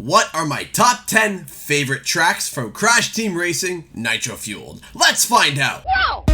What are my top 10 favorite tracks from Crash Team Racing Nitro Fueled? Let's find out! No!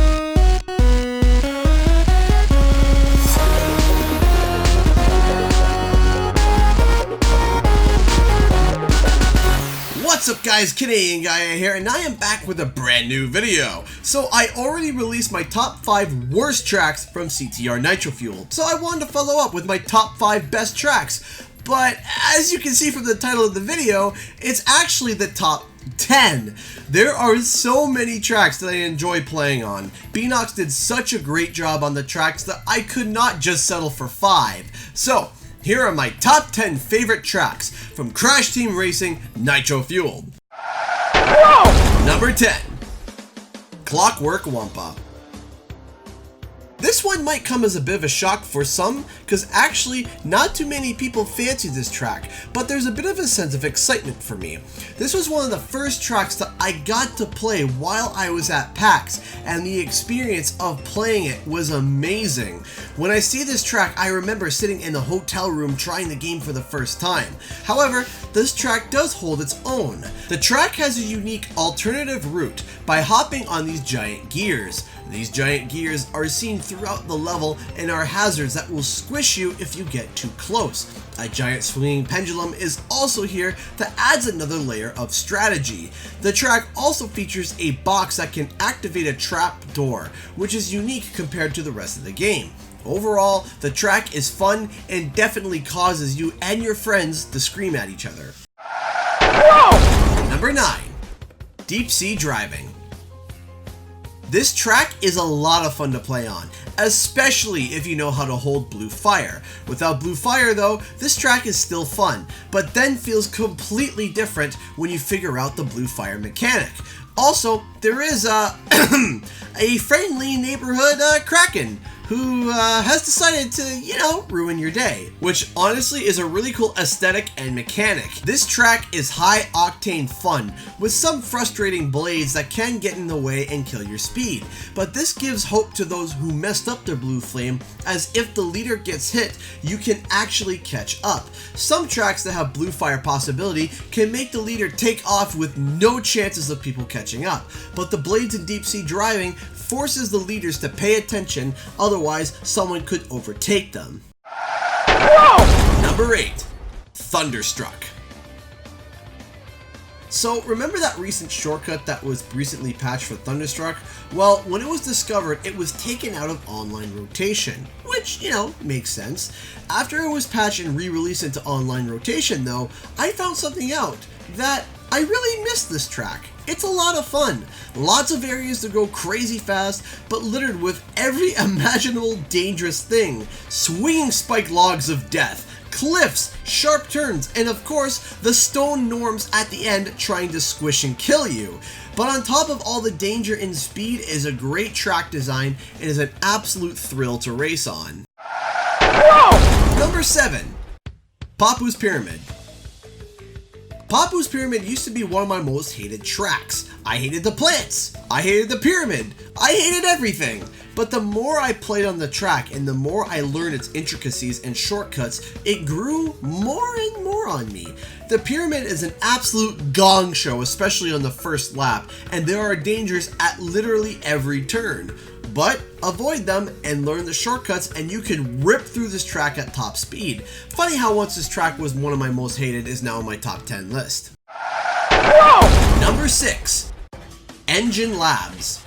What's up guys, Canadian Guy here, and I am back with a brand new video. So I already released my top 5 worst tracks from CTR Nitro Fueled, so I wanted to follow up with my top 5 best tracks. But as you can see from the title of the video, it's actually the top 10. There are so many tracks that I enjoy playing on. Beanox did such a great job on the tracks that I could not just settle for 5. So here are my top 10 favorite tracks from Crash Team Racing Nitro Fueled. Whoa! Number 10. Clockwork WUMPA. This one might come as a bit of a shock for some, because actually not too many people fancy this track, but there's a bit of a sense of excitement for me. This was one of the first tracks that I got to play while I was at PAX, and the experience of playing it was amazing. When I see this track, I remember sitting in the hotel room trying the game for the first time. However, this track does hold its own. The track has a unique alternative route by hopping on these giant gears. These giant gears are seen throughout the level and are hazards that will squish you if you get too close. A giant swinging pendulum is also here that adds another layer of strategy. The track also features a box that can activate a trap door, which is unique compared to the rest of the game. Overall, the track is fun and definitely causes you and your friends to scream at each other. Whoa! Number 9. Deep Sea Driving. This track is a lot of fun to play on, especially if you know how to hold blue fire. Without blue fire though, this track is still fun, but then feels completely different when you figure out the blue fire mechanic. Also, there is a friendly neighborhood Kraken who has decided to, ruin your day, which honestly is a really cool aesthetic and mechanic. This track is high octane fun, with some frustrating blades that can get in the way and kill your speed, but this gives hope to those who messed up their blue flame, as if the leader gets hit, you can actually catch up. Some tracks that have blue fire possibility can make the leader take off with no chances of people catching up, but the blades in Deep Sea Driving forces the leaders to pay attention, otherwise someone could overtake them. Whoa! Number 8. Thunderstruck. So remember that recent shortcut that was recently patched for Thunderstruck? Well, when it was discovered, it was taken out of online rotation, which, makes sense. After it was patched and re-released into online rotation though, I found something out that I really missed this track. It's a lot of fun. Lots of areas to go crazy fast, but littered with every imaginable dangerous thing. Swinging spike logs of death, cliffs, sharp turns, and of course, the stone norms at the end trying to squish and kill you. But on top of all the danger and speed is a great track design and is an absolute thrill to race on. Whoa! Number 7. PAPU'S Pyramid. PAPU'S Pyramid used to be one of my most hated tracks. I hated the plants, I hated the pyramid, I hated everything. But the more I played on the track and the more I learned its intricacies and shortcuts, it grew more and more on me. The pyramid is an absolute gong show, especially on the first lap, and there are dangers at literally every turn. But avoid them and learn the shortcuts and you can rip through this track at top speed. Funny how once this track was one of my most hated is now on my top 10 list. Whoa! Number 6. Engine Labs.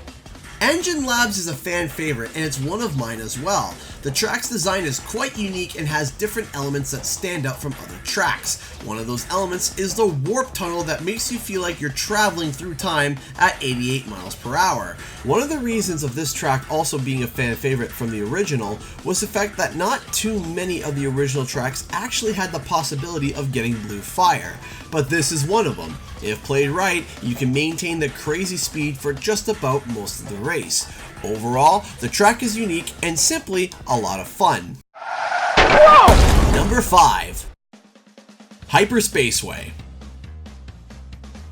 Engine Labs is a fan favorite and it's one of mine as well. The track's design is quite unique and has different elements that stand out from other tracks. One of those elements is the warp tunnel that makes you feel like you're traveling through time at 88 miles per hour. One of the reasons of this track also being a fan favorite from the original was the fact that not too many of the original tracks actually had the possibility of getting blue fire, but this is one of them. If played right, you can maintain the crazy speed for just about most of the race. Overall, the track is unique and simply a lot of fun. Whoa! Number 5. Spaceway.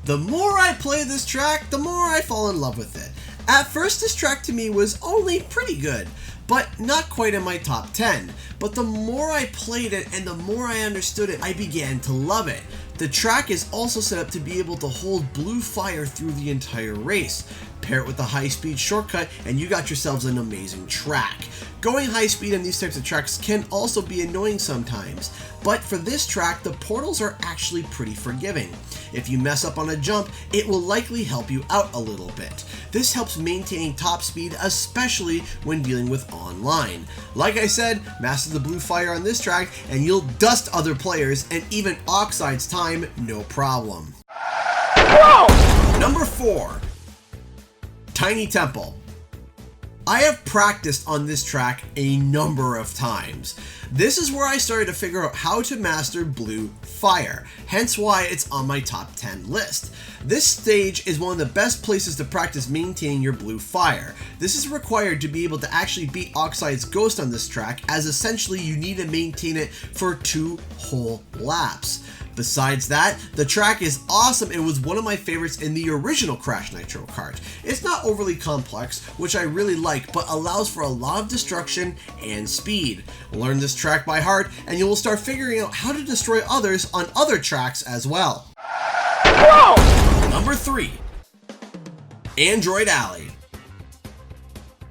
The more I play this track, the more I fall in love with it. At first, this track to me was only pretty good, but not quite in my top 10. But the more I played it and the more I understood it, I began to love it. The track is also set up to be able to hold blue fire through the entire race. Pair it with a high-speed shortcut and you got yourselves an amazing track. Going high speed on these types of tracks can also be annoying sometimes, but for this track the portals are actually pretty forgiving. If you mess up on a jump, it will likely help you out a little bit. This helps maintain top speed, especially when dealing with online. Like I said, master the blue fire on this track and you'll dust other players and even Oxide's time no problem. Whoa! Number 4. Tiny Temple. I have practiced on this track a number of times. This is where I started to figure out how to master blue fire, hence why it's on my top 10 list. This stage is one of the best places to practice maintaining your blue fire. This is required to be able to actually beat Oxide's Ghost on this track, as essentially you need to maintain it for 2 whole laps. Besides that, the track is awesome and was one of my favorites in the original Crash Nitro Kart. It's not overly complex, which I really like, but allows for a lot of destruction and speed. Learn this track by heart and you will start figuring out how to destroy others on other tracks as well. Whoa! Number 3. Android Alley.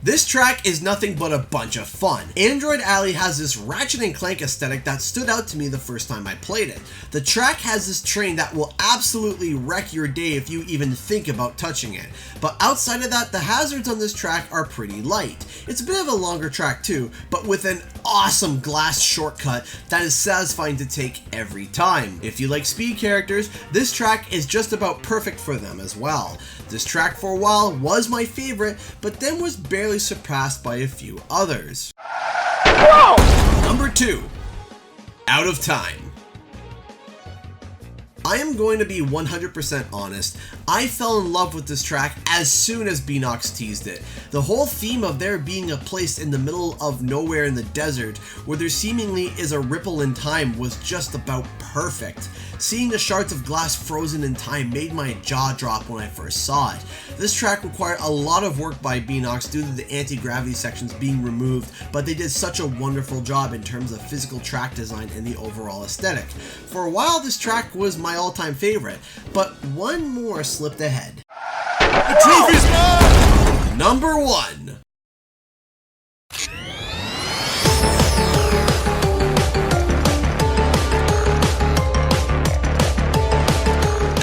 This track is nothing but a bunch of fun. Android Alley has this Ratchet & Clank aesthetic that stood out to me the first time I played it. The track has this train that will absolutely wreck your day if you even think about touching it. But outside of that, the hazards on this track are pretty light. It's a bit of a longer track too, but with an awesome glass shortcut that is satisfying to take every time. If you like speed characters, this track is just about perfect for them as well. This track for a while was my favorite, but then was barely surpassed by a few others. Whoa! Number 2. Out of Time. I am going to be 100% honest, I fell in love with this track as soon as Beanox teased it. The whole theme of there being a place in the middle of nowhere in the desert where there seemingly is a ripple in time was just about perfect. Seeing the shards of glass frozen in time made my jaw drop when I first saw it. This track required a lot of work by Beanox due to the anti-gravity sections being removed, but they did such a wonderful job in terms of physical track design and the overall aesthetic. For a while this track was my all-time favorite, but one more slipped ahead. The trophy's mine! Number 1.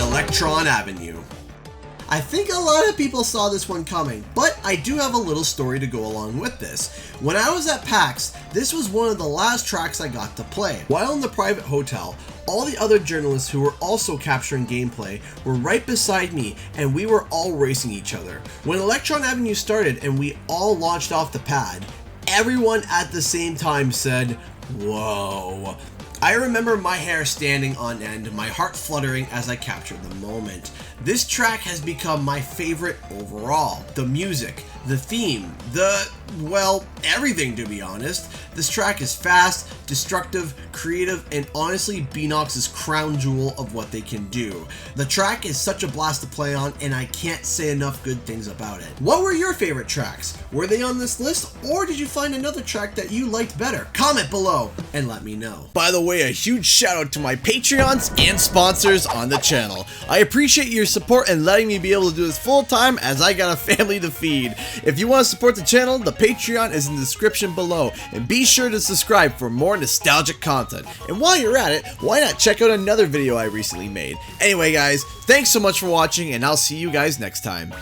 ELECTRON Avenue. I think a lot of people saw this one coming, but I do have a little story to go along with this. When I was at PAX, this was one of the last tracks I got to play. While in the private hotel, all the other journalists who were also capturing gameplay were right beside me and we were all racing each other. When ELECTRON Avenue started and we all launched off the pad, everyone at the same time said, "Whoa." I remember my hair standing on end, my heart fluttering as I captured the moment. This track has become my favorite overall. The music, the theme, well, everything to be honest. This track is fast, destructive, creative, and honestly Beanox's crown jewel of what they can do. The track is such a blast to play on and I can't say enough good things about it. What were your favorite tracks? Were they on this list or did you find another track that you liked better? Comment below and let me know. By the way, a huge shout out to my Patreons and sponsors on the channel. I appreciate your support and letting me be able to do this full time as I got a family to feed. If you want to support the channel, the Patreon is in the description below, and be sure to subscribe for more nostalgic content. And while you're at it, why not check out another video I recently made? Anyway guys, thanks so much for watching and I'll see you guys next time.